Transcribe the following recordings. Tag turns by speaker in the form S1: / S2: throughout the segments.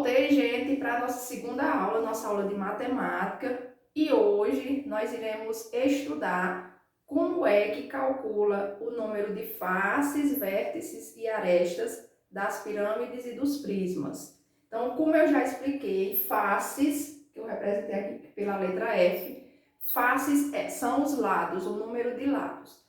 S1: Voltei, gente, para a nossa segunda aula, nossa aula de matemática, e hoje nós iremos estudar como é que calcula o número de faces, vértices e arestas das pirâmides e dos prismas. Então, como eu já expliquei, faces, que eu representei aqui pela letra F, faces são os lados, o número de lados.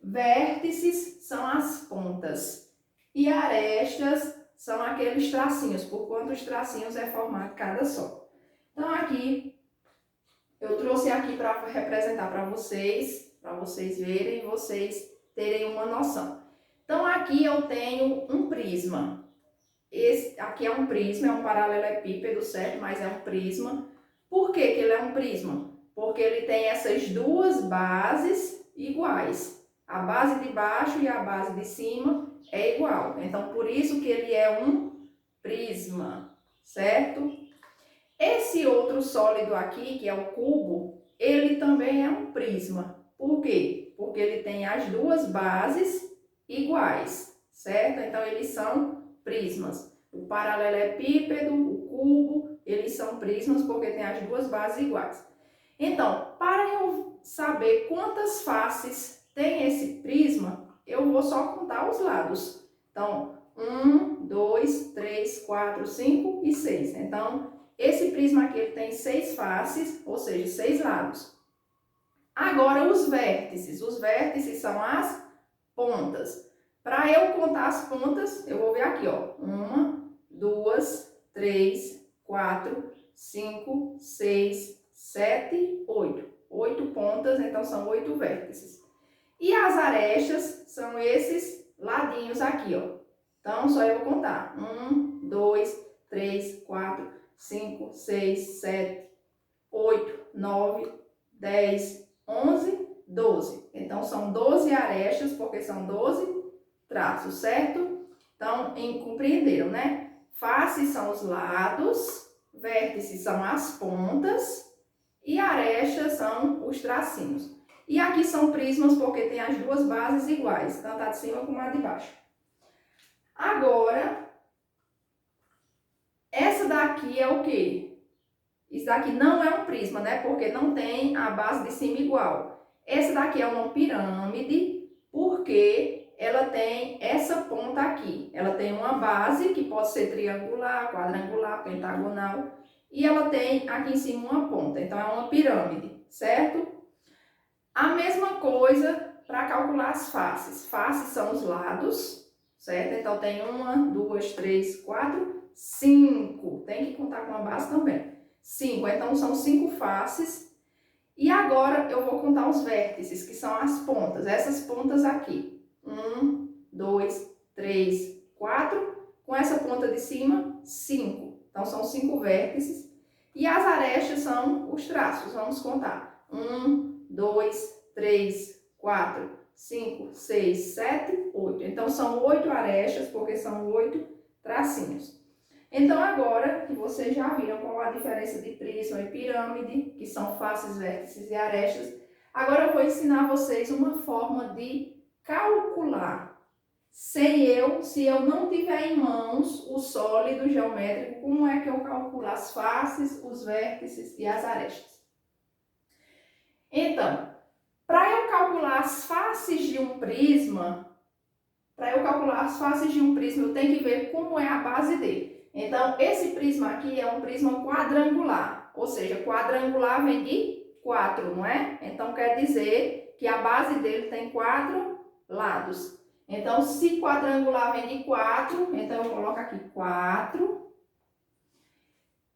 S1: Vértices são as pontas e arestas são aqueles tracinhos, por quantos tracinhos é formado cada sol. Então aqui, eu trouxe aqui para representar para vocês verem, vocês terem uma noção. Então aqui eu tenho um prisma. Esse aqui é um prisma, é um paralelepípedo, certo? Mas é um prisma. Por que que ele é um prisma? Porque ele tem essas duas bases iguais. A base de baixo e a base de cima é igual. Então, por isso que ele é um prisma, certo? Esse outro sólido aqui, que é o cubo, ele também é um prisma. Por quê? Porque ele tem as duas bases iguais, certo? Então, eles são prismas. O paralelepípedo, o cubo, eles são prismas porque tem as duas bases iguais. Então, para eu saber quantas faces tem esse prisma, eu vou só contar os lados. Então, 1, 2, 3, 4, 5 e 6. Então, esse prisma aqui ele tem 6 faces, ou seja, 6 lados. Agora, os vértices. Os vértices são as pontas. Para eu contar as pontas, eu vou ver aqui, ó. 1, 2, 3, 4, 5, 6, 7, 8. 8 pontas, então são 8 vértices. E as arestas são esses ladinhos aqui, ó. Então, só eu vou contar. 1, 2, 3, 4, 5, 6, 7, 8, 9, 10, 11, 12. Então, são 12 arestas, porque são 12 traços, certo? Então, compreenderam, né? Faces são os lados, vértices são as pontas e arestas são os tracinhos. E aqui são prismas porque tem as duas bases iguais, tanto a de cima como a de baixo. Agora, essa daqui é o quê? Isso daqui não é um prisma, né? Porque não tem a base de cima igual. Essa daqui é uma pirâmide porque ela tem essa ponta aqui. Ela tem uma base que pode ser triangular, quadrangular, pentagonal. E ela tem aqui em cima uma ponta. Então, é uma pirâmide, certo? A mesma coisa para calcular as faces. Faces são os lados, certo? Então, tem 1, 2, 3, 4, 5. Tem que contar com a base também. 5. Então, são 5 faces. E agora, eu vou contar os vértices, que são as pontas. Essas pontas aqui. 1, 2, 3, 4. Com essa ponta de cima, 5. Então, são 5 vértices. E as arestas são os traços. Vamos contar. 1, 2, 3, 4, 5, 6, 7, 8. Então, são 8 arestas, porque são 8 tracinhos. Então, agora que vocês já viram qual a diferença de prisma e pirâmide, que são faces, vértices e arestas, agora eu vou ensinar vocês uma forma de calcular. Se eu não tiver em mãos o sólido geométrico, como é que eu calculo as faces, os vértices e as arestas? Então, para eu calcular as faces de um prisma, eu tenho que ver como é a base dele. Então, esse prisma aqui é um prisma quadrangular, ou seja, quadrangular vem de 4, não é? Então, quer dizer que a base dele tem 4 lados. Então, se quadrangular vem de 4, então eu coloco aqui 4.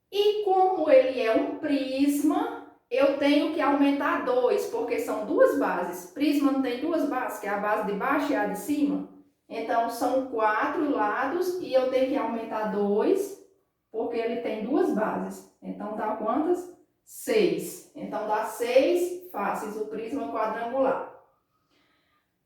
S1: E como ele é um prisma, eu tenho que aumentar 2, porque são duas bases. Prisma não tem duas bases, que é a base de baixo e a de cima. Então, são 4 lados e eu tenho que aumentar 2, porque ele tem duas bases. Então, dá quantas? 6. Então, dá 6 faces o prisma quadrangular.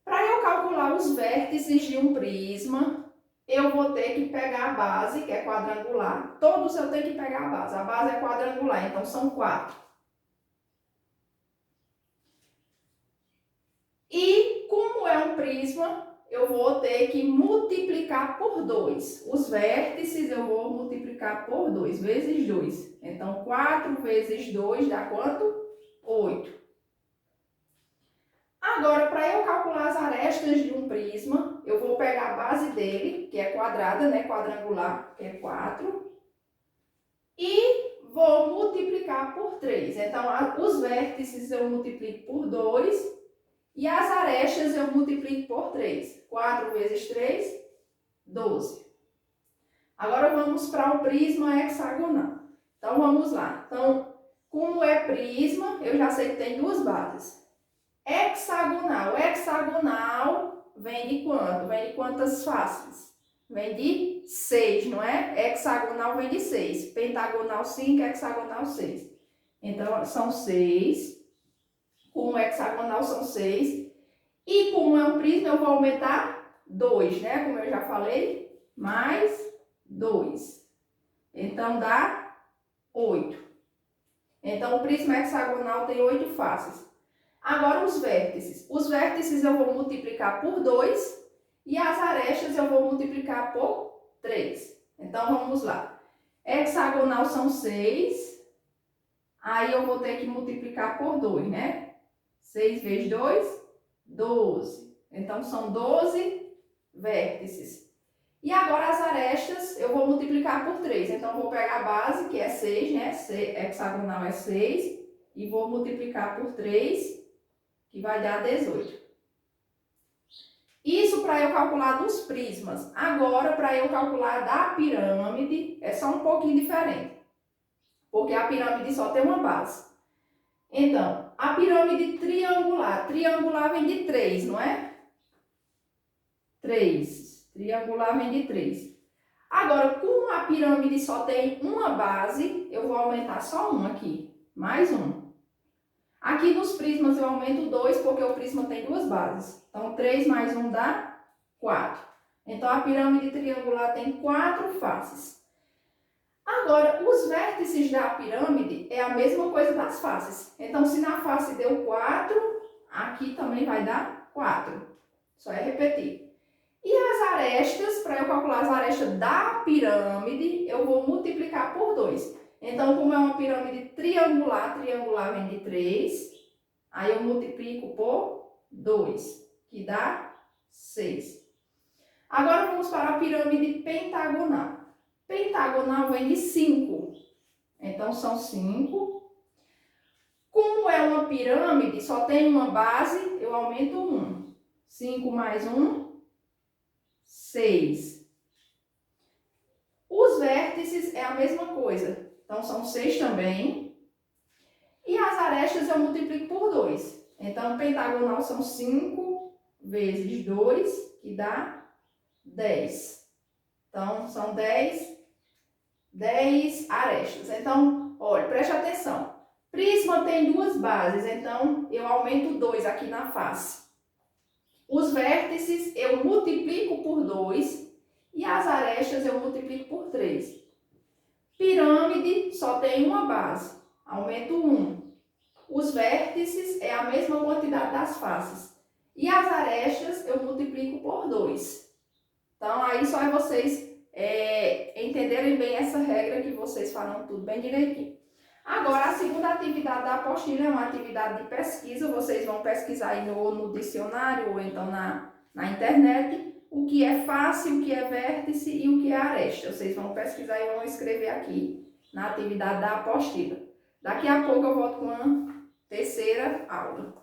S1: Para eu calcular os vértices de um prisma, eu vou ter que pegar a base, que é quadrangular. Todos eu tenho que pegar a base. A base é quadrangular, então são 4. E como é um prisma, eu eu vou ter que multiplicar por 2. Os vértices eu vou multiplicar por 2, vezes 2. Então, 4 vezes 2 dá quanto? 8. Agora, para eu calcular as arestas de um prisma, eu vou pegar a base dele, que é quadrada, né? Quadrangular, que é 4. E vou multiplicar por 3. Então, os vértices eu multiplico por 2 e as arestas eu multiplico por 3. 4 vezes 3, 12. Agora vamos para o prisma hexagonal. Então, vamos lá. Então, como é prisma, eu já sei que tem duas bases. Hexagonal. Hexagonal vem de quanto? Vem de quantas faces? Vem de 6, não é? Hexagonal vem de 6. Pentagonal 5, hexagonal 6. Então, são 6. Como hexagonal são 6. E como é um prisma, eu vou aumentar 2, né? Como eu já falei, mais 2. Então, dá 8. Então, o prisma hexagonal tem 8 faces. Agora, os vértices. Os vértices eu vou multiplicar por 2 e as arestas eu vou multiplicar por 3. Então, vamos lá. Hexagonal são 6. Aí, eu vou ter que multiplicar por 2, né? 6 vezes 2, 12. Então, são 12 vértices. E agora, as arestas eu vou multiplicar por 3. Então, eu vou pegar a base, que é 6, né? Hexagonal é 6. E vou multiplicar por 3, que vai dar 18. Isso para eu calcular dos prismas. Agora, para eu calcular da pirâmide, é só um pouquinho diferente. Porque a pirâmide só tem uma base. Então, a pirâmide triangular. Triangular vem de 3, não é? 3. Triangular vem de 3. Agora, como a pirâmide só tem uma base, eu vou aumentar só um aqui. Mais um. Aqui nos prismas eu aumento 2 porque o prisma tem duas bases. Então, 3 mais 1 dá 4. Então, a pirâmide triangular tem 4 faces. Agora, os vértices da pirâmide é a mesma coisa das faces. Então, se na face deu 4, aqui também vai dar 4. Só é repetir. E as arestas, para eu calcular as arestas da pirâmide, eu vou multiplicar por 2. Então, como é uma pirâmide triangular, triangular vem de 3, aí eu multiplico por 2, que dá 6. Agora, vamos para a pirâmide pentagonal. Pentagonal vem de 5, então são 5. Como é uma pirâmide, só tem uma base, eu aumento 1. 5 mais 1, 6. Os vértices é a mesma coisa. Então, são 6 também. E as arestas eu multiplico por 2. Então, pentagonal são 5 vezes 2, que dá 10. Então, são 10 arestas. Então, olha, preste atenção. Prisma tem duas bases, então eu aumento 2 aqui na face. Os vértices eu multiplico por 2 e as arestas eu multiplico por 3. Pirâmide só tem uma base, aumento 1. Os vértices é a mesma quantidade das faces. E as arestas eu multiplico por 2. Então, aí só é vocês entenderem bem essa regra que vocês farão tudo bem direitinho. Agora, a segunda atividade da apostila é uma atividade de pesquisa. Vocês vão pesquisar aí no dicionário ou então na internet o que é face, o que é vértice e o que é aresta. Vocês vão pesquisar e vão escrever aqui na atividade da apostila. Daqui a pouco eu volto com a terceira aula.